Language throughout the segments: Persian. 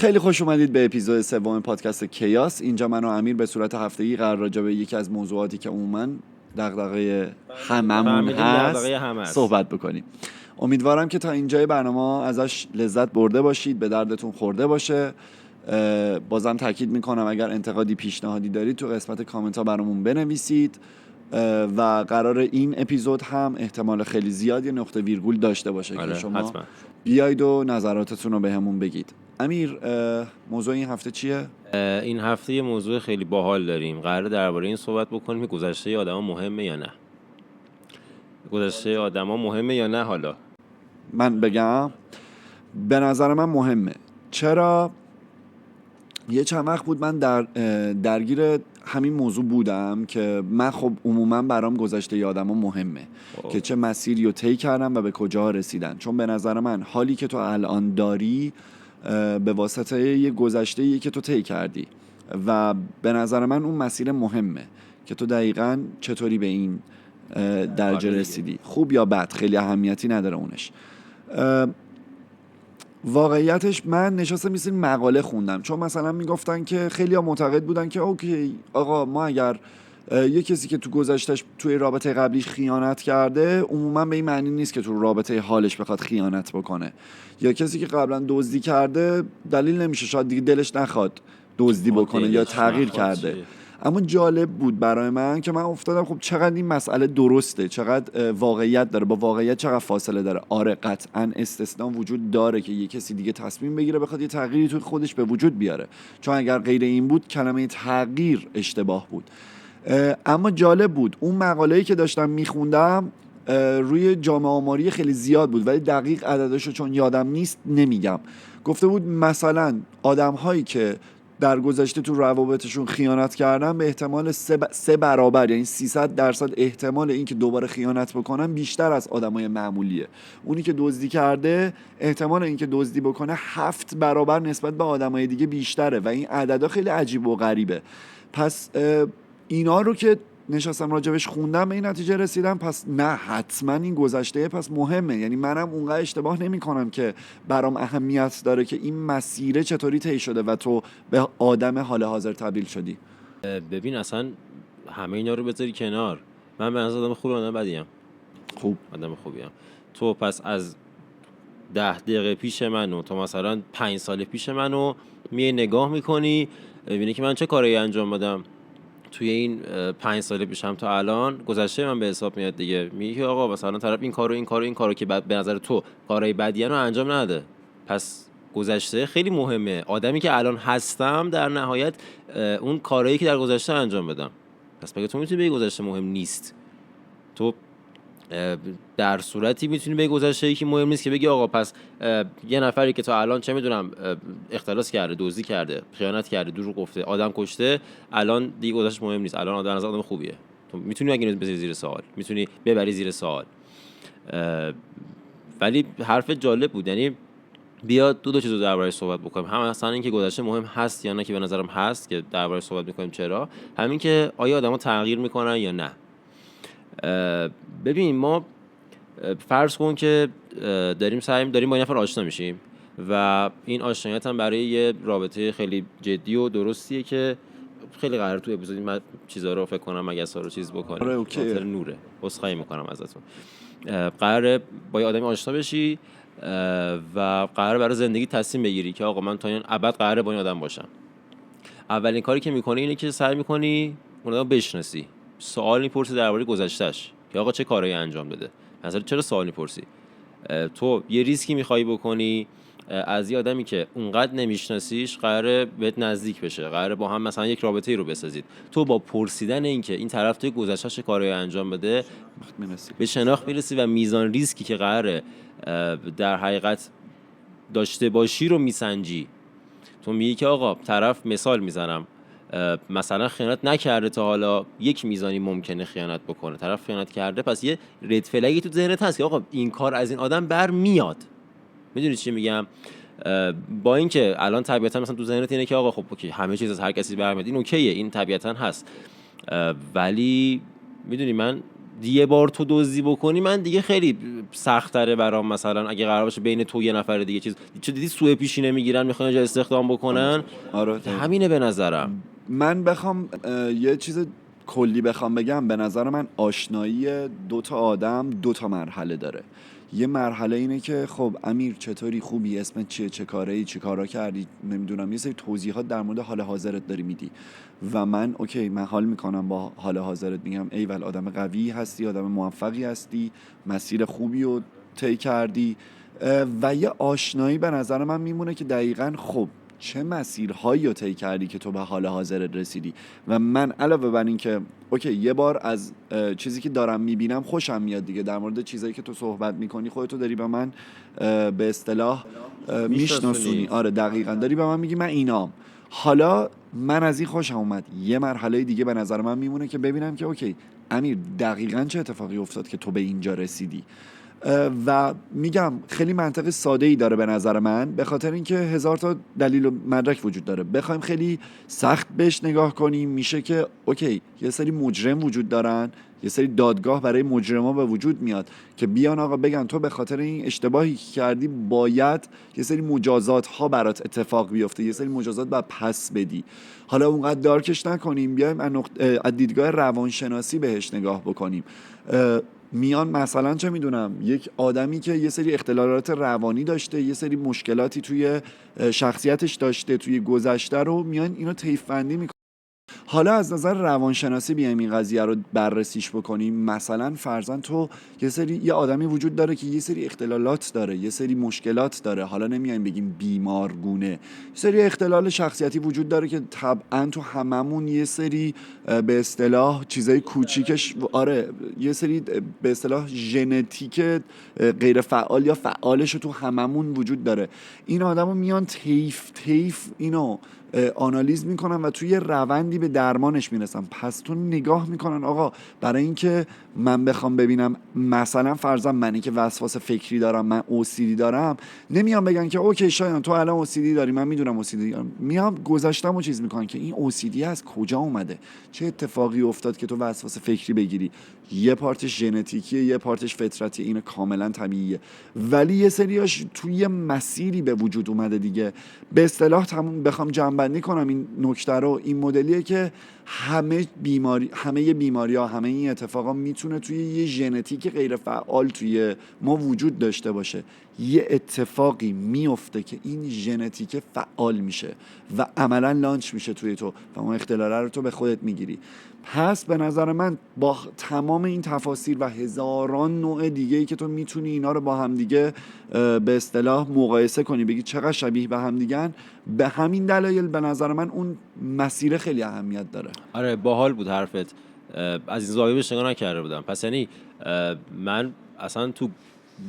خیلی خوش اومدید به اپیزود سوم پادکست کیاس. اینجا من و امیر به صورت هفتگی قرار راجع به یکی از موضوعاتی که عموماً دغدغه هممون هست صحبت بکنیم. امیدوارم که تا اینجای برنامه ازش لذت برده باشید، به دردتون خورده باشه. بازم تاکید میکنم اگر انتقادی پیشنهادی دارید تو قسمت کامنت ها برامون بنویسید و قرار این اپیزود هم احتمال خیلی زیاد یه نقطه ویرگول داشته باشه که شما حتما بیاید و نظراتتون رو بهمون بگید. امیر، موضوع این هفته چیه؟ این هفته یه موضوع خیلی باحال داریم. قراره درباره این صحبت بکنیم که گذشته آدما مهمه یا نه. گذشته آدما مهمه یا نه؟ حالا من بگم به نظر من مهمه. چرا؟ یه چند وقت بود من درگیر همین موضوع بودم که من خب عموما برام گذشته آدما مهمه که چه مسیری رو طی کردن و به کجا رسیدن، چون به نظر من حالی که تو الان داری به واسطه یه گذشته‌ای که تو طی کردی و به نظر من اون مسیر مهمه که تو دقیقاً چطوری به این درجه رسیدی، خوب یا بد خیلی اهمیتی نداره اونش. واقعیتش من نشستم مثل مقاله خوندم، چون مثلا میگفتن که خیلی ها معتقد بودن که اوکی آقا، ما اگر یه کسی که تو گذشتش توی رابطه قبلیش خیانت کرده، عموما به این معنی نیست که تو رابطه حالش بخواد خیانت بکنه، یا کسی که قبلا دزدی کرده دلیل نمیشه شاید دیگه دلش نخواد دزدی بکنه یا تغییر کرده. اما جالب بود برای من که من افتادم خب چقدر این مسئله درسته، چقدر واقعیت داره، با واقعیت چقدر فاصله داره. آره قطعا استثناء وجود داره که یه کسی دیگه تصمیم بگیره بخواد یه تغییری توی خودش به وجود بیاره، چون اگر غیر این بود کلمه تغییر اشتباه بود. اما جالب بود اون مقاله‌ای که داشتم میخوندم روی جامعه آماری خیلی زیاد بود، ولی دقیق عددشو چون یادم نیست نمیگم. گفته بود مثلا آدم‌هایی که در گذشته تو روابطشون خیانت کردن به احتمال 3 برابر، یعنی 300% احتمال این که دوباره خیانت بکنن بیشتر از آدمای معمولیه. اونی که دزدی کرده احتمال این که دزدی بکنه 7 برابر نسبت به آدمای دیگه بیشتره و این عددا خیلی عجیب و غریبه. پس اینا رو که نشستم راجبش خوندم به این نتیجه رسیدم پس نه، حتما این گذشته پس مهمه. یعنی منم اونقدر اشتباه نمی کنم که برام اهمیت داره که این مسیر چطوری طی شده و تو به آدم حال حاضر تبدیل شدی. ببین اصلا همه اینا رو بذاری کنار، من به نظر آدم خوبی آدم بدیم. خوب آدم خوبیم. تو پس از 10 دقیقه پیش منو تو مثلا 5 سال پیش منو می نگاه میکنی، ببینی که من چه کاری انجام دادم توی این 5 سال پیشم تا الان، گذشته من به حساب میاد دیگه. میگی آقا مثلا طرف این کارو که به نظر تو کارهای بدیه رو انجام نده، پس گذشته خیلی مهمه. آدمی که الان هستم در نهایت اون کارهایی که در گذشته انجام بدم. پس مگه تو میتونی بگی گذشته مهم نیست؟ تو در صورتی میتونی بگی گذشته‌ای که مهم نیست که بگی آقا پس یه نفری که تا الان چه میدونم اختلاس کرده، دزدی کرده، خیانت کرده، دروغ گفته، آدم کشته، الان دیگه گذشته‌اش مهم نیست، الان آدم از آدم خوبیه. تو میتونی اگه اینو بذاری زیر سوال، میتونی ببری زیر سوال. ولی حرف جالب بود. یعنی بیا دو چیزو درباره‌اش صحبت بکنیم. هم اصلا این که گذشته مهم هست یا نه، که به نظرم هست که درباره‌اش صحبت می‌کنیم. چرا؟ همین که آیا آدم‌ها تغییر می‌کنن یا نه. ببین ما فرض کن که داریم با این نفر آشنا میشیم و این آشناییت هم برای یه رابطه خیلی جدی و درستیه که خیلی قرار تو اپیزودی من چیزا رو فکر کنم مگه سارو چیز بکنیم. خاطر نوره عذرخواهی میکنم ازتون. قراره با یه آدمی آشنا بشی و قراره برای زندگی تصمیم بگیری که آقا من تا این ابد قراره با این آدم باشم. اولین کاری که میکنی اینه که سعی میکنی اون آدمو بشناسی. سوال میپرسی درباره گذشته‌اش که آقا چه کارایی انجام داده. مثلا چرا سوال میپرسی؟ تو یه ریسکی میخوای بکنی از یه آدمی که اونقدر نمیشناسیش، قراره بهت نزدیک بشه، قراره با هم مثلا یک رابطه‌ای رو بسازید. تو با پرسیدن این که این طرف توی گذشته‌اش چه کارایی انجام بده به شناخت میرسی و میزان ریسکی که قراره در حقیقت داشته باشی رو میسنجی. تو میگی که آقا طرف، مثال میزنم، مثلا خیانت نکرده تا حالا، یک میزانی ممکنه خیانت بکنه. طرف خیانت کرده، پس یه رد فلگی تو ذهنت هست که آقا این کار از این آدم برمیاد. میدونی چی میگم؟ با اینکه الان طبیعتا مثلا تو ذهنت اینه که آقا خب اوکی همه چیز از هر کسی برمیاد، این اوکیه، این طبیعتا هست، ولی میدونی من یه بار تو دزدی بکنی من دیگه خیلی سخت‌تره برام، مثلا اگه قرار باشه بین تو یه نفر دیگه چه دیدی سوء پیشینه میگیرن میخوان جا استخدام بکنن. آره همینه به نظرم. من بخوام یه چیز کلی بخوام بگم، به نظر من آشنایی دوتا آدم دوتا مرحله داره. یه مرحله اینه که خب امیر چطوری، خوبی، اسمت چیه، چه کاره‌ای، چه کارا کردی، نمیدونم یه سری توضیحات در مورد حال حاضرت داری میدی و من اوکی، من حال میکنم با حال حاضرت، میگم ایول آدم قوی هستی، آدم موفقی هستی، مسیر خوبی رو طی کردی. و یه آشنایی به نظر من میمونه که دقیقاً خب چه مسیرهایی رو طی کردی که تو به حال حاضرت رسیدی. و من علاوه بر این که اوکی یه بار از چیزی که دارم میبینم خوشم میاد دیگه، در مورد چیزایی که تو صحبت میکنی خودتو داری به من به اصطلاح میشناسونی. آره دقیقاً داری به من میگی من اینام. حالا من از این خوشم اومد. یه مرحله دیگه به نظر من میمونه که ببینم که اوکی امیر دقیقاً چه اتفاقی افتاد که تو به اینجا رسیدی. و میگم خیلی منطق ساده ای داره به نظر من، به خاطر اینکه هزار تا دلیل و مدرک وجود داره. بخوایم خیلی سخت بهش نگاه کنیم میشه که اوکی یه سری مجرم وجود دارن، یه سری دادگاه برای مجرما به وجود میاد که بیان آقا بگن تو به خاطر این اشتباهی که کردی باید یه سری مجازات ها برات اتفاق بیفته، یه سری مجازات باید پس بدی. حالا اونقدر دارکش نکنیم، بیایم از دیدگاه روانشناسی بهش نگاه بکنیم. میان مثلا چه میدونم یک آدمی که یه سری اختلالات روانی داشته، یه سری مشکلاتی توی شخصیتش داشته توی گذشته رو میان اینو طیف بندی میکنن. حالا از نظر روانشناسی بیایم این قضیه رو بررسیش بکنیم. مثلا فرضاً تو یه آدمی وجود داره که یه سری اختلالات داره، یه سری مشکلات داره، حالا نمیایم بگیم بیمارگونه، یه سری اختلال شخصیتی وجود داره که طبعاً تو هممون یه سری به اصطلاح چیزای کوچیکش، آره یه سری به اصطلاح ژنتیک غیر فعال یا فعالش تو هممون وجود داره. این آدمو میان طیف اینو آنالیز میکنن و توی روندی به درمانش میرسن. پس تو نگاه میکنن آقا برای اینکه من بخوام ببینم مثلا فرضاً منی که وسواس فکری دارم، من OCD دارم، نمیام بگن که اوکی شایان تو الان OCD داری، من میدونم OCD دارم، میام گذشتم و چیز میکنن که این OCD از کجا اومده، چه اتفاقی افتاد که تو وسواس فکری بگیری. یه پارتش ژنتیکیه، یه پارتش فطرتی، این کاملا طبیعیه، ولی یه سریاش توی مسیری به وجود اومده دیگه. به اصطلاح بخوام جمع‌بندی کنم این نکته رو، این مدلیه که همه بیماری‌ها، همه این اتفاقا میتونه توی یه ژنتیک غیر فعال توی ما وجود داشته باشه. یه اتفاقی میفته که این ژنتیک فعال میشه و عملا لانچ میشه توی تو و اون اختلال رو تو به خودت میگیری. پس به نظر من با تمام این تفاسیر و هزاران نوع دیگه‌ای که تو میتونی اینا رو با هم دیگه به اصطلاح مقایسه کنی، بگی چقدر شبیه به هم دیگن، به همین دلایل به نظر من اون مسیر خیلی اهمیت داره. آره باحال بود حرفت، از این زاویه بهش نگاه نکرده بودم. پس یعنی من اصلا تو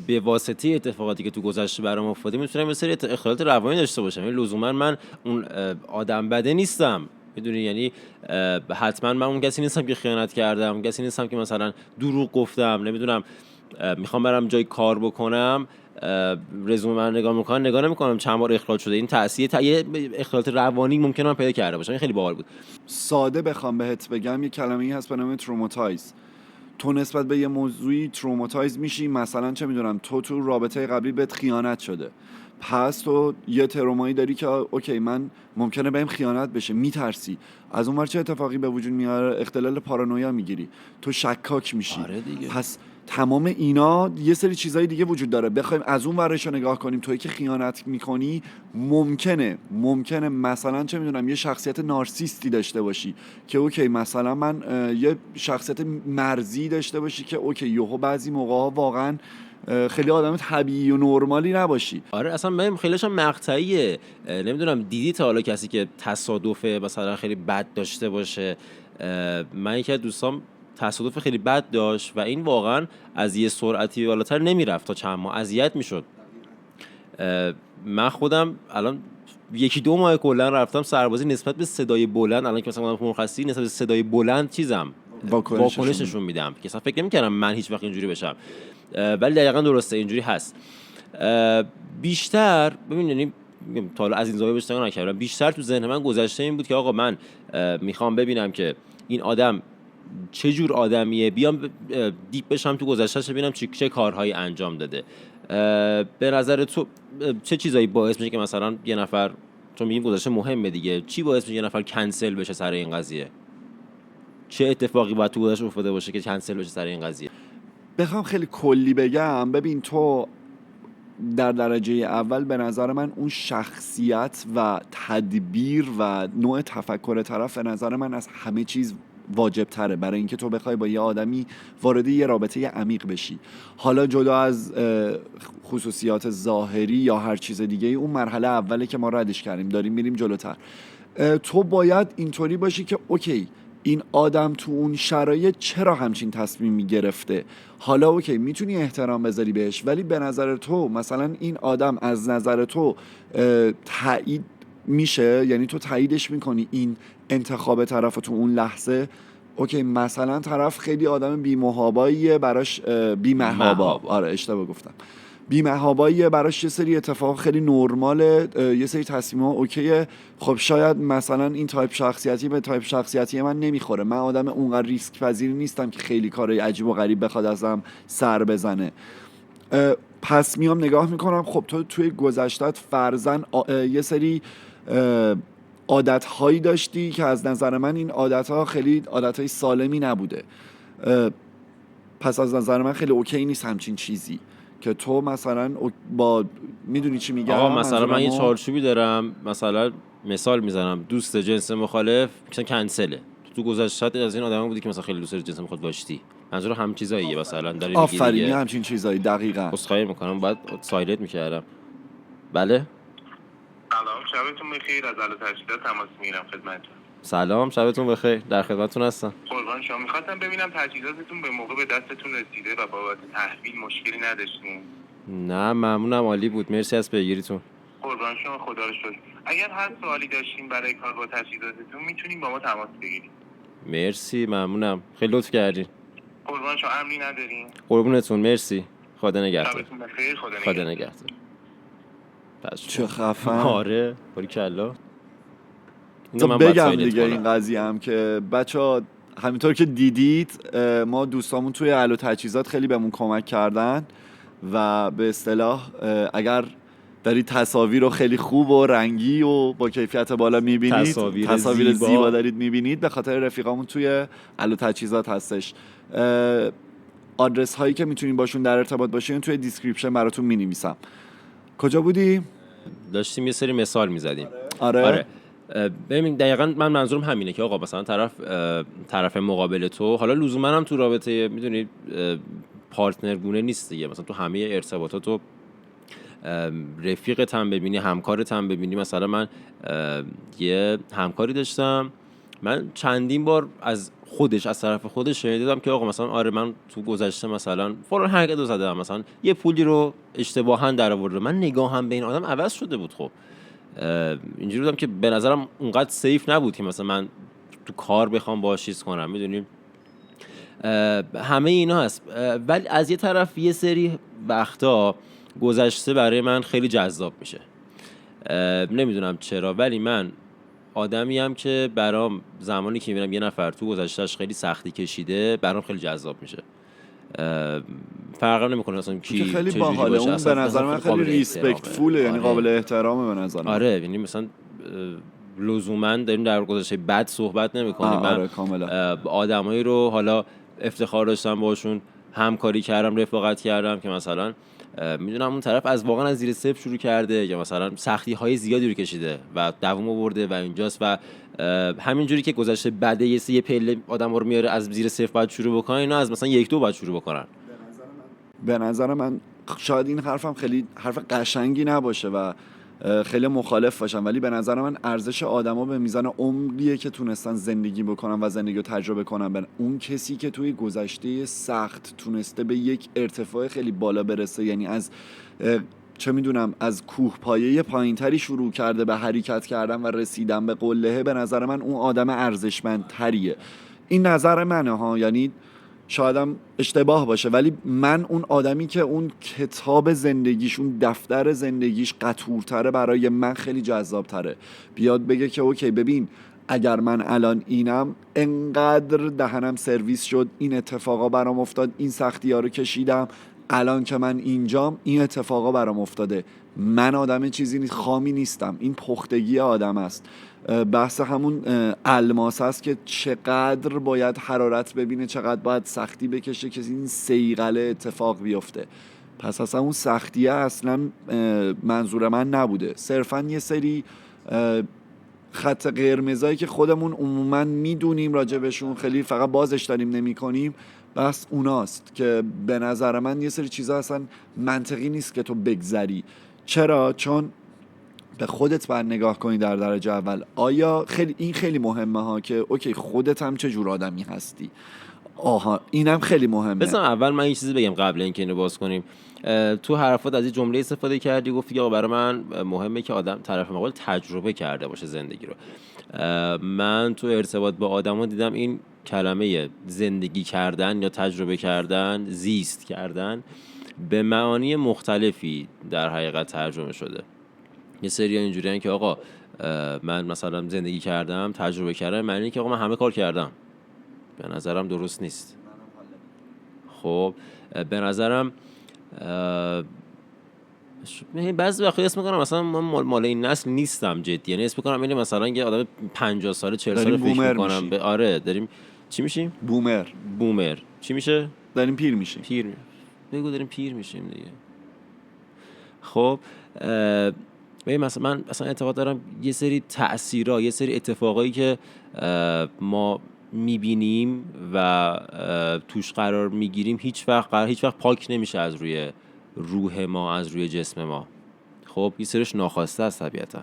به واسطه اتفاقاتی که تو گذشته برام افتاده میتونم یه سری اختلالات روانی داشته باشم، یعنی لزوما من اون آدم بده نیستم، میدونی، یعنی حتما من اون کسی نیستم که خیانت کردم، اون کسی نیستم که مثلا دروغ گفتم، نمیدونم میخوام برم جای کار بکنم رزومه من نگاه نمیکنم چند بار اخراج شده، این تاثیر یه اختلالات روانی ممکنه من پیدا کرده باشم. این خیلی باحال بود. ساده بخوام بهت بگم یه کلمه‌ای هست به نام تروماتایز. تو نسبت به یه موضوعی تروماتایز میشی، مثلا چه میدونم تو رابطه قبلی بهت خیانت شده، پس تو یه ترومایی داری که اوکی من ممکنه بهم خیانت بشه، میترسی. از اون ور چه اتفاقی به وجود میاره؟ اختلال پارانویا میگیری، تو شکاک میشی. آره دیگه. پس تمام اینا یه سری چیزای دیگه وجود داره. بخوایم از اون ورش رو نگاه کنیم، تویی که خیانت میکنی ممکنه مثلا چه میدونم یه شخصیت نارسیستی داشته باشی که اوکی مثلا من یه شخصیت مرزی داشته باشی که اوکی یهو بعضی موقع‌ها واقعا خیلی آدم طبیعی و نرمالی نباشی. آره اصلا من خیلیش هم مقطعیه. نمیدونم دیدی تا حالا کسی که تصادف مثلا خیلی بد داشته باشه؟ من یکی از دوستام تصادف خیلی بد داشت و این واقعا از یه سرعتی بالاتر نمیرفت، تا چند ماه اذیت میشد. من خودم الان 1-2 ماه کلا رفتم سربازی، نسبت به صدای بلند الان که مثلا مرخصی نسبت به صدای بلند چیزم واکنش نشون میدم که اصلا فکر نمی‌کردم من هیچ وقت اینجوری بشم، ولی دقیقاً درسته اینجوری هست. بیشتر ببین یعنی تا حالا از این زاویه بهش نگاه نکردم، بیشتر تو ذهن من گذشته این بود که آقا من میخوام ببینم که این آدم چه جور آدمیه، بیام دیپ بشم تو گذشتهش ببینم چه کارهایی انجام داده. به نظر تو چه چیزایی باعث میشه که مثلا یه نفر، چون میگیم گذشته مهمه دیگه، چی باعث میشه یه نفر کنسل بشه سر این قضیه؟ چه اتفاقی باید تو گذشته افتاده باشه که کنسل بشه سر این قضیه؟ بخوام خیلی کلی بگم، ببین تو در درجه اول به نظر من اون شخصیت و تدبیر و نوع تفکر طرف به نظر من از همه چیز واجب تره برای اینکه تو بخوای با یه آدمی وارد یه رابطه عمیق بشی. حالا جدا از خصوصیات ظاهری یا هر چیز دیگه، اون مرحله اوله که ما ردش کردیم، داریم میریم جلوتر. تو باید اینطوری باشی که اوکی این آدم تو اون شرایط چرا همچین تصمیمی گرفته. حالا اوکی میتونی احترام بذاری بهش، ولی به نظر تو مثلا این آدم از نظر تو تایید میشه؟ یعنی تو تاییدش میکنی این انتخاب طرف تو اون لحظه؟ اوکی مثلا طرف خیلی آدم بی‌محاباییه براش، بی‌محابا، آره اشتباه گفتم، بی‌محاباییه براش، یه سری اتفاق خیلی نرماله، یه سری تصمیم‌ها اوکیه. خب شاید مثلا این تایپ شخصیتی به تایپ شخصیتی من نمیخوره، من آدم اونقدر ریسک پذیری نیستم که خیلی کارهای عجیب و غریب بخواد ازم سر بزنه. پس میام نگاه میکنم خب تو توی گذشتت فرضاً یه سری عادت‌هایی داشتی که از نظر من این عادت‌ها خیلی عادت‌های سالمی نبوده. پس از نظر من خیلی اوکی نیست همچین چیزی که تو مثلا با، میدونی چی میگم؟ آقا مثلا من یه چارچوبی دارم، مثلا مثال میزنم، دوست جنس مخالف مثلا کنسله. تو گذشته از این آدما بودی که مثلا خیلی دوست جنس مخالف داشتی، منظور هم چیزاییه مثلا داری میگی دیگه. آفرین، همچین چیزایی دقیقاً. اسخای میکنم بعد سایلنت میکردم. بله سلام، شبتون بخیر. از اهل تجهیزات تماس میگیرم خدمتتون. سلام، شبتون بخیر، در خدمتتون هستم. قربان شما. میخواستم ببینم تجهیزاتتون به موقع به دستتون رسیده و بابت تحویل مشکلی نداشتین؟ نه ممنونم، عالی بود، مرسی از پیگیریتون. قربان شما، خدا رو شکر. اگر هر سوالی داشتین برای کار با تجهیزاتتون میتونین با ما تماس بگیرید. مرسی ممنونم، خیلی لطف کردین. قربان شما، امری ندارین؟ قربونتون، مرسی، خدا نگهدار. شبتون بخیر، خدا نگهدار. چه خفن. آره باریکلا. تو بگم دیگه این قضیه هم که بچه‌ها همینطور که دیدید ما دوستامون توی اهل و تجهیزات خیلی بهمون کمک کردن و به اصطلاح اگر دارید تصاویر رو خیلی خوب و رنگی و با کیفیت بالا میبینید، تصاویر زیبا دارید میبینید، به خاطر رفیقامون توی اهل و تجهیزات هستش. آدرس هایی که میتونین باشون در ارتباط باشین توی دیسکریپشن براتون مینویسم. کجا بودی؟ داشتیم یه سری مثال میزدیم. آره. ببین دقیقاً من منظورم همینه که آقا مثلا طرف مقابل تو، حالا لزوما هم تو رابطه میدونی پارتنر گونه نیست دیگه، مثلا تو همه ارتباطات تو رفیقت هم ببینی، همکارت هم ببینی. مثلا من یه همکاری داشتم، من چندین بار از طرف خودش شنیدم که آقا مثلا آره من تو گذشته مثلا فلان حرکت رو زدم، مثلا یه پولی رو اشتباها در آورده، من نگاهم به این آدم عوض شده بود. خب اینجوری بودم که به نظرم اونقدر سیف نبود که مثلا من تو کار بخوام باهاش چیز کنم، میدونیم همه اینا هست. ولی از یه طرف یه سری وقتا گذشته برای من خیلی جذاب میشه، نمیدونم چرا، ولی من آدمیم که برام زمانی که میبینم یه نفر تو گذشتهش خیلی سختی کشیده برام خیلی جذاب میشه. فرق نمیکنه اصلا کی خیلی باحاله، اون به نظر من خیلی ریسپکتفوله، یعنی قابل احترامه به نظر من. آره یعنی مثلا لزوما داریم در گذشته بد صحبت نمی‌کنیم. آره کاملا. آدمایی رو حالا افتخار داشتم باشون همکاری کردم، رفاقت کردم که مثلا میدونم اون طرف از واقعا از زیر صفر شروع کرده یا مثلا سختی‌های زیادی رو کشیده و دوام آورده و اینجاست و همینجوری که گذشته بده یه پله آدم‌ها رو میاره از زیر صفر بعد شروع بکنن، اینا از مثلا یک دو بعد شروع بکنن. به نظر من شاید این حرفم خیلی حرف قشنگی نباشه و خیلی مخالف باشم، ولی به نظر من ارزش آدما به میزان عمریه که تونستن زندگی بکنن و زندگی رو تجربه کنن. اون کسی که توی گذشته سخت تونسته به یک ارتفاع خیلی بالا برسه، یعنی از چه میدونم از کوهپایه پایینتری شروع کرده به حرکت کردن و رسیدن به قله، به نظر من اون آدم ارزشمندتریه. این نظر منه ها، یعنی شایدم اشتباه باشه، ولی من اون آدمی که اون کتاب زندگیش، اون دفتر زندگیش قطورتره، برای من خیلی جذابتره. بیاد بگه که اوکی ببین اگر من الان اینم انقدر دهنم سرویس شد، این اتفاقا برام افتاد، این سختی ها رو کشیدم، الان که من اینجام این اتفاقا برام افتاده. من آدم چیزی نیست، خامی نیستم، این پختگی آدم است. بحث همون الماس است که چقدر باید حرارت ببینه، چقدر باید سختی بکشه که این سیغله اتفاق بیفته. پس اصلا اون سختیه اصلا منظور من نبوده، صرفا یه سری خط قرمزایی که خودمون عموما میدونیم راجبشون، خیلی فقط بازش داریم نمی کنیم، بس اوناست که به نظر من یه سری چیزا اصلا منطقی نیست که تو بگذری. چرا؟ چون به خودت باید نگاه کنی در درجه اول. آیا خیلی مهمه ها که اوکی خودت هم چه جور آدمی هستی. آها اینم خیلی مهمه. بذار اول من یه چیزی بگم قبل اینکه اینو باز کنیم. تو حرفات از این جمله استفاده کردی، گفتی آقا برای من مهمه که آدم طرف مقابل تجربه کرده باشه زندگی رو. من تو ارتباط با آدما دیدم این کلمه زندگی کردن یا تجربه کردن، زیست کردن، به معانی مختلفی در حقیقت ترجمه شده. یه سری اینجوریه که آقا من مثلا زندگی کردم، تجربه کردم، معنی اینه که آقا من همه کار کردم. به نظرم درست نیست. خب به نظرم بعضی وقتا اسم میکنم مثلا من مال این نسل نیستم جدی، یعنی اسم میکنم اینه مثلا یه آدم 50 ساله 40 ساله فکر میکنم آره داریم چی میشیم؟ بومر چی میشه؟ داریم پیر میشیم. بگو داریم پیر میشیم دیگه. خب مثلا من اصلا اعتقاد دارم یه سری تأثیرها، یه سری اتفاقایی که ما میبینیم و توش قرار میگیریم هیچ وقت پاک نمیشه از روی روح ما، از روی جسم ما. خب یه سریش ناخواسته است طبیعتا،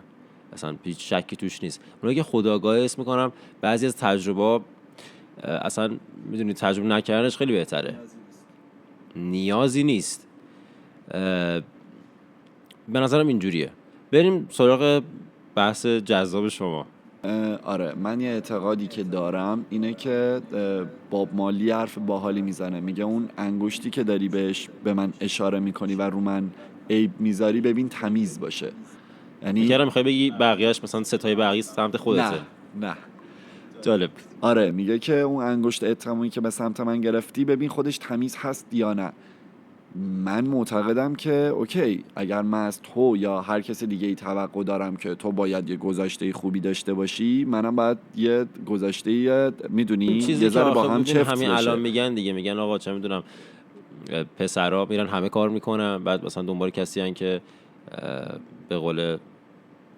اصلا هیچ شکی توش نیست. اونایی که خودآگاه اسم میکنم بعضی از تجربه اصلا میدونید تجربه نکردنش خیلی بهتره، نیازی نیست. به نظرم اینجوریه. بریم سراغ بحث جذاب شما. آره من یه اعتقادی که دارم اینه که باب مالی حرف باحالی میزنه، میگه اون انگشتی که داری بهش به من اشاره میکنی و رو من عیب میذاری ببین تمیز باشه. یعنی میخوای بگی بقیهش مثلا ستای بقیه سمت خودته؟ نه جالب. آره میگه که اون انگشت اتهامی که به سمت من گرفتی ببین خودش تمیز هست یا نه. من معتقدم که اوکی اگر من از تو یا هر کس دیگه ای توقع دارم که تو باید یه گذشته خوبی داشته باشی، منم باید یه گذشته میدونی یه ذره با هم چفت همین باشه. الان میگن آقا چه میدونم پسرا میرن همه کار میکنن، بعد مثلا دنبال کسی ان که به قول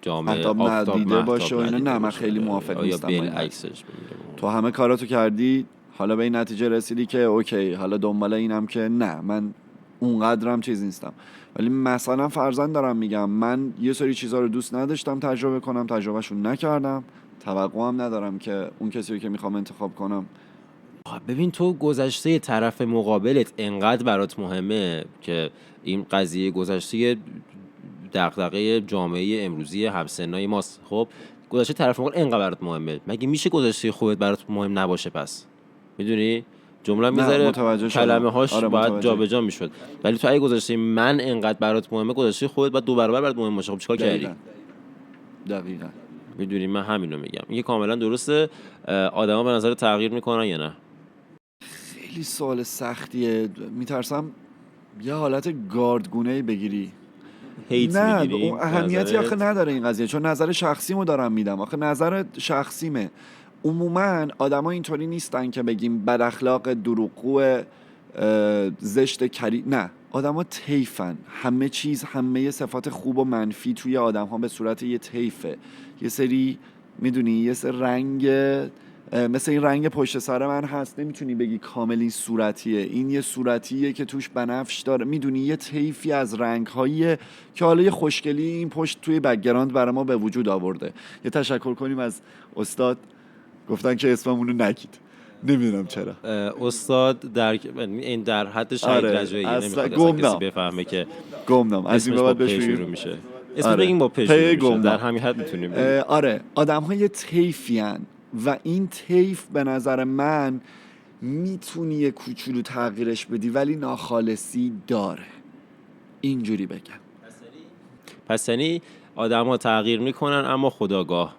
جامعه آفتاب ندیده باشه و اینا. نه من خیلی موافق نیستم. یا بالعکسش تو همه کاراتو کردی حالا به این نتیجه رسیدی که اوکی حالا دنبال اینم که نه من اونقدرم چیز نیستم. ولی مثلا فرضاً دارم میگم من یه سری چیزا رو دوست نداشتم تجربه کنم، تجربهشون نکردم، توقعم ندارم که اون کسی رو که میخوام انتخاب کنم. ببین تو گذشته طرف مقابلت انقدر برات مهمه که این قضیه گذشته دغدغه جامعه امروزی همسنای ماست. خب گذشته طرف مقابل انقدر برات مهمه، مگه میشه گذشته خودت برات مهم نباشه؟ پس میدونی جمله میذاره کلمه هاش باید جابجا میشد. ولی تو اگه گذشته من انقدر برات مهمه، گذشته خودت باید 2 برابر برات مهم باشه. خب چیکار کردی؟ دقیقاً. میدونی من همینو میگم. این کاملا درسته. آدما به نظر تغییر میکنن یا نه؟ خیلی سوال سختیه. میترسم یه حالت گاردگونه‌ای بگیری. نه اون اهمیتی آخه نداره این قضیه، چون نظر شخصیمو دارم میدم. آخه نظر شخصیمه. عموما آدما اینطوری نیستن که بگیم بد اخلاق، دروغگو، زشت، کری. نه آدما طیفن. همه چیز، همه صفات خوب و منفی توی آدم‌ها به صورت یه طیفه. یه سری میدونی یه سری رنگ مثل این رنگ پشت سر من هست، نمیتونی بگی کامل این صورتیه. این یه صورتیه که توش بنفش داره، میدونی یه طیفی از رنگ‌هاییه که حالا یه خوشگلی این پشت توی بک‌گراند برای ما به وجود آورده. یه تشکر کنیم از استاد، گفتن که اسممون رو نگید، نمیدونم چرا. استاد در حد شهید رجایی نمیخواد کسی بفهمه که گمنام از این بعد شروع میشه. اسم بگیم با شروع در همین حد میتونیم بگیم. آره آدم‌ها یه طیفی‌ان و این طیف به نظر من میتونی یه کوچولو تغییرش بدی ولی ناخالصی داره. اینجوری بگم. پس یعنی آدم‌ها تغییر میکنن اما خودآگاه.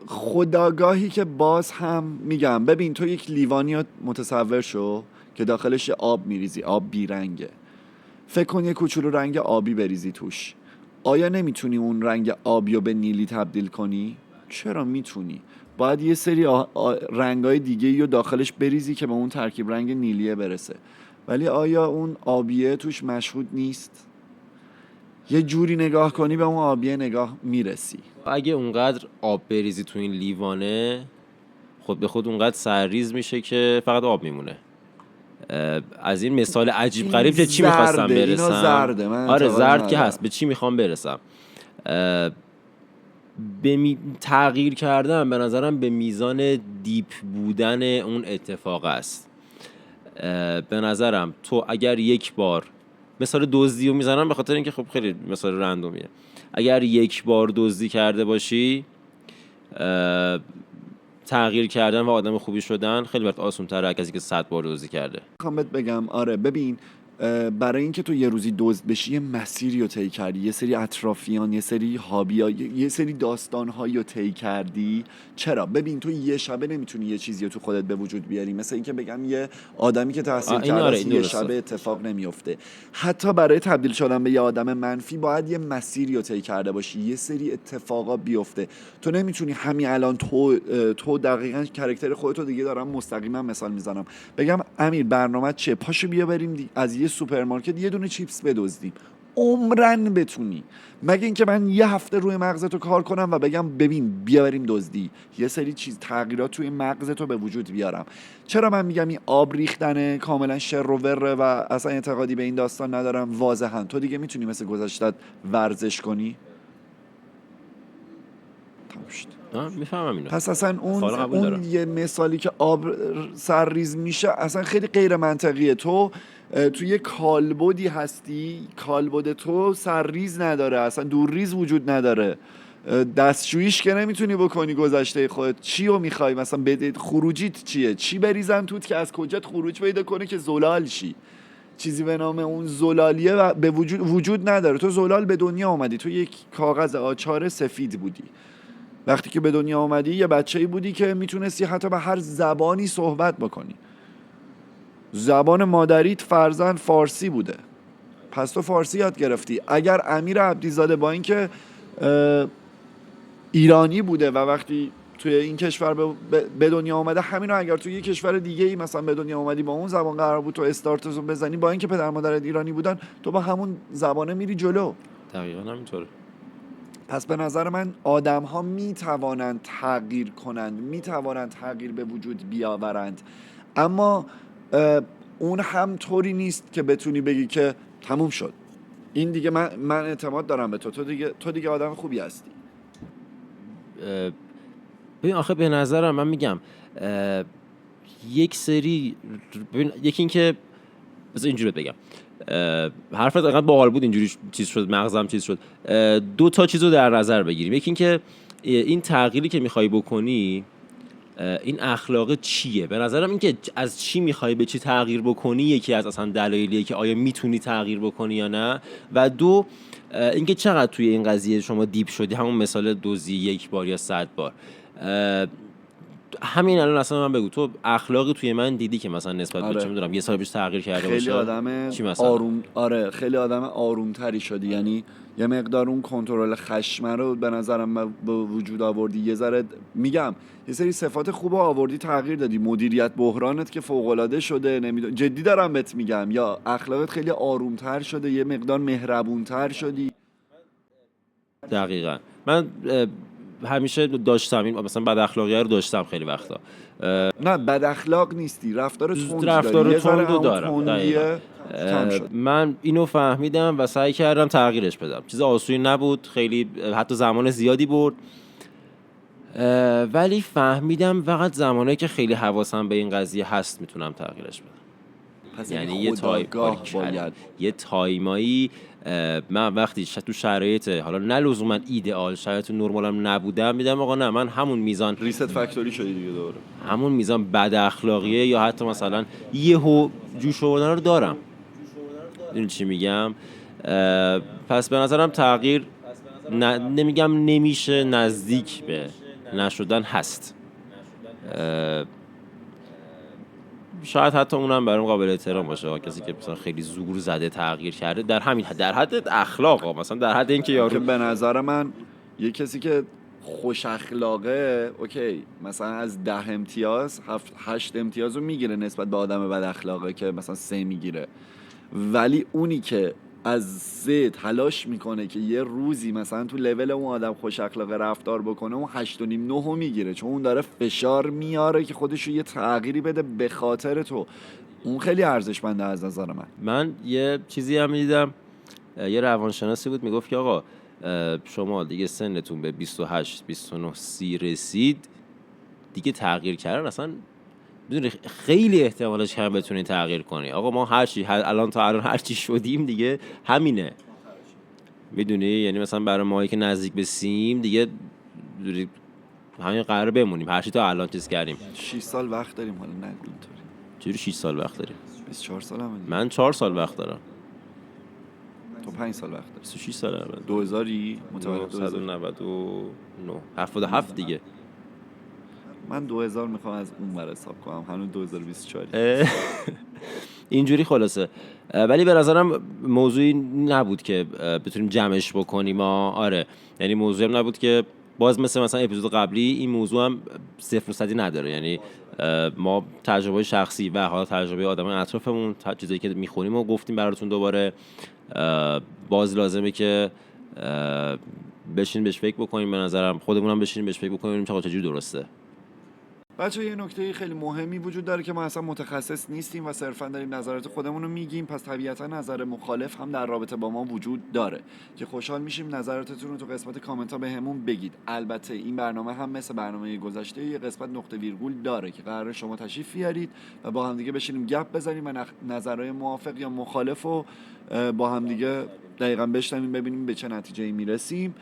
خودآگاهی که باز هم میگم، ببین تو یک لیوانی رو متصور شو که داخلش یه آب میریزی، آب بیرنگه. فکر کن یه کوچولو رنگ آبی بریزی توش. آیا نمیتونی اون رنگ آبی رو به نیلی تبدیل کنی؟ چرا میتونی؟ باید یه سری رنگای دیگه رو داخلش بریزی که به اون ترکیب رنگ نیلیه برسه. ولی آیا اون آبیه توش مشهود نیست؟ یه جوری نگاه کنی به اون آبیه نگاه میرسی. اگه اونقدر آب بریزی تو این لیوانه، خود به خود اونقدر سرریز میشه که فقط آب میمونه. از این مثال عجیب غریب که چی میخواستم برسم؟ اینا زرده. من آره اعتقاد زرد که ندارم. هست. به چی میخوام برسم؟ تغییر کردن به نظرم به میزان دیپ بودن اون اتفاق است. به نظرم تو اگر یک بار مثال دزدی رو میزنم به خاطر اینکه خب خیلی مثال رندومیه. اگر یک بار دزدی کرده باشی، تغییر کردن و آدم خوبی شدن خیلی برات آسان تره از کسی که 100 بار دزدی کرده. میخوام بهت بگم آره ببین، برای اینکه تو یه روزی دزد بشی یه مسیری رو طی کردی، یه سری اطرافیان، یه سری هابیا، یه سری داستانهایی رو طی کردی. چرا؟ ببین تو یه شبه نمیتونی یه چیزی رو تو خودت به وجود بیاری. مثل اینکه بگم یه آدمی که تحصیل کرده آره، است یه شبه اتفاق نمیفته. حتی برای تبدیل شدن به یه آدم منفی باید یه مسیری رو طی کرده باشی، یه سری اتفاقا بیفته. تو نمیتونی همین الان تو دقیقاً کاراکتر خودت رو دیگه، دارم مستقیما مثال میزنم، بگم امیر برنامه چیه؟ پاشو بیا بریم از یه سوپرمارکت یه دونه چیپس بدزدیم. عمرن بتونی؟ مگه اینکه من یه هفته روی مغزتو کار کنم و بگم ببین بیا بریم دزدی، یه سری چیز تغییرات توی مغزتو به وجود بیارم. چرا من میگم این آب ریختنه کاملا شر و وره و اصلا اعتقادی به این داستان ندارم؟ واضحا تو دیگه میتونی مثل گذشتت ورزش کنی؟ تموم شد. میفهمم اینو. پس اصلا قبول اون دارم. یه مثالی که آب سرریز میشه اصلا خیلی غیر منطقیه. تو یه کالبدی هستی، کالبد تو سرریز نداره، اصلا دورریز وجود نداره. دستشوییش که نمیتونی بکنی گذشته خودت. چی رو میخوای مثلا خروجیت چیه؟ چی بریزن توت که از کجات خروج پیدا کنه که زلال شی؟ چیزی به نام اون زلالیه و به وجود نداره. تو زلال به دنیا آمدی، تو یک کاغذ آچار سفید بودی. وقتی که به دنیا آمدی یه بچه‌ای بودی که میتونستی حتی به هر زبانی صحبت بکنی. زبان مادریت فرضاً فارسی بوده، پس تو فارسی یاد گرفتی. اگر امیر عبدیزاده با اینکه ایرانی بوده و وقتی توی این کشور به دنیا آمده، همین رو اگر توی یه کشور دیگه ای مثلا به دنیا آمدی با اون زبان قرار بود تو استارتتو بزنی، با اینکه پدر مادرت ایرانی بودن، تو با همون زبانه میری جلو. دقیقاً همینطوره. پس به نظر من آدم ها می توانند تغییر کنند، می توانند تغییر به وجود بیاورند، اما اون هم طوری نیست که بتونی بگی که تموم شد این دیگه. من اعتماد دارم به تو دیگه آدم خوبی هستی. ببین آخه به نظرم من میگم یک سری، ببین یکی این که بذار اینجوری بگم، حرفت انقدر باحال بود اینجوری چیز شد، مغزم چیز شد. دو تا چیزو در نظر بگیریم. یکی این که این تغییری که میخوای بکنی این اخلاق چیه؟ به نظرم این که از چی میخوای به چی تغییر بکنی یکی از اصلا دلایلیه که آیا میتونی تغییر بکنی یا نه. و دو اینکه چقدر توی این قضیه شما دیپ شدی. همون مثال دوزی یک بار یا 100 بار. همین الان اصلا من بگو تو اخلاقی توی من دیدی که مثلا نسبت به چه میدونم یه سال پیش تغییر کرده باشه؟ خیلی آدم آروم، آره خیلی آدم آرومتری شدی. یعنی یه مقدار اون کنترل خشم رو به نظرم به وجود آوردی. یه ذره میگم یه سری صفات خوب آوردی، تغییر دادی. مدیریت بحرانت که فوق العاده شده، نمیدونم جدی دارم بهت میگم. یا اخلاقت خیلی آرومتر شده، یه مقدار مهربونتر شدی. دقیقاً. من همیشه داشتم این مثلا بد اخلاقیه رو داشتم خیلی وقتا. نه بد اخلاق نیستی، رفتار تند دارم. کم شد. من اینو فهمیدم و سعی کردم تغییرش بدم. چیز آسونی نبود، خیلی حتی زمان زیادی برد، ولی فهمیدم فقط زمانی که خیلی حواسم به این قضیه هست میتونم تغییرش بدم. پس یعنی باید یه تایمایی من وقتی تو شرایط حالا نه لزوما ایدئال، شرایط نرمالم نبودم، میدم آقا نه، من همون میزان ریست فکتوری شدی دیگه دوره، همون میزان بد اخلاقیه یا حتی مثلا یهو جوش آوردن رو دارم. این چی میگم؟ پس به نظرم تغییر نمیگم نمیشه، نزدیک به نشدن هست. شاید حتی اونم برام قابل احترام باشه، کسی که مثلا خیلی زور زده تغییر کرده در همین در حد اخلاق، مثلا در حد اینکه که یارو به نظر من یه کسی که خوش اخلاقه اوکی مثلا از 10 امتیاز 8 امتیاز رو میگیره نسبت به آدم بد اخلاقه که مثلا 3 میگیره، ولی اونی که از 3 تلاش میکنه که یه روزی مثلا تو لول اون آدم خوش اخلاقه رفتار بکنه، اون 8.5 9 میگیره، چون اون داره فشار میاره که خودشو یه تغییری بده به خاطر تو. اون خیلی ارزشمنده از نظر من یه چیزی هم دیدم، یه روانشناسی بود میگفت که آقا شما دیگه سنتون به 28 29 30 رسید، دیگه تغییر کردن اصلا میدونی خیلی احتمالش کم بتونی تغییر کنی. آقا ما الان تا الان هر چی شدیم دیگه همینه، میدونی، یعنی مثلا برای ماهایی که نزدیک به 30 دیگه همین قرار بمونیم، هر چی تا الان چیز کردیم. 6 سال وقت داریم، حالا نگو اینطوری. چجوری 6 سال وقت داریم؟ 24 سال هم دیگه. من 4 سال وقت دارم. تو 5 سال وقت داری. 26 ساله من. 2000ی متولد 2000. 1999 77 دیگه. من 2000 میخوام از اون ور حساب کنم، هنوز 2024. اینجوری خلاصه. ولی به نظرم موضوعی نبود که بتونیم جمعش بکنیم. آره، یعنی موضوعی نبود که باز مثلا اپیزود قبلی این موضوع هم 0% نداره، یعنی ما تجربه شخصی و حالا تجربه آدمای اطرافمون، چیزایی که میخونیم و گفتیم براتون دوباره. باز لازمه که بشین بهش فکر بکنیم، به نظرم خودمونم بشینیم بهش فکر بکنیم چه چجوری درسته. بچه یه نکته خیلی مهمی وجود داره که ما اصلا متخصص نیستیم و صرفا داریم نظرات خودمون رو میگیم، پس طبیعتا نظر مخالف هم در رابطه با ما وجود داره که خوشحال میشیم نظراتتون رو تو قسمت کامنت ها بهمون بگید. البته این برنامه هم مثل برنامه گذشته یه قسمت نقطه ویرگول داره که قراره شما تشریف بیارید و با هم دیگه بشینیم گپ بزنیم و نظرهای موافق یا مخالف رو با هم دیگه دقیقاً بشنویم، ببینیم به چه نتیجه‌ای میرسیم.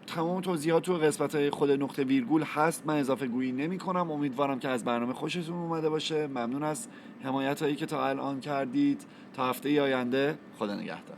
تمام توضیحات تو قسمت خود نقطه ویرگول هست، من اضافه گویی نمی کنم. امیدوارم که از برنامه خوشتون اومده باشه. ممنون از حمایت هایی که تا الان کردید. تا هفته آینده، خدا نگهدار.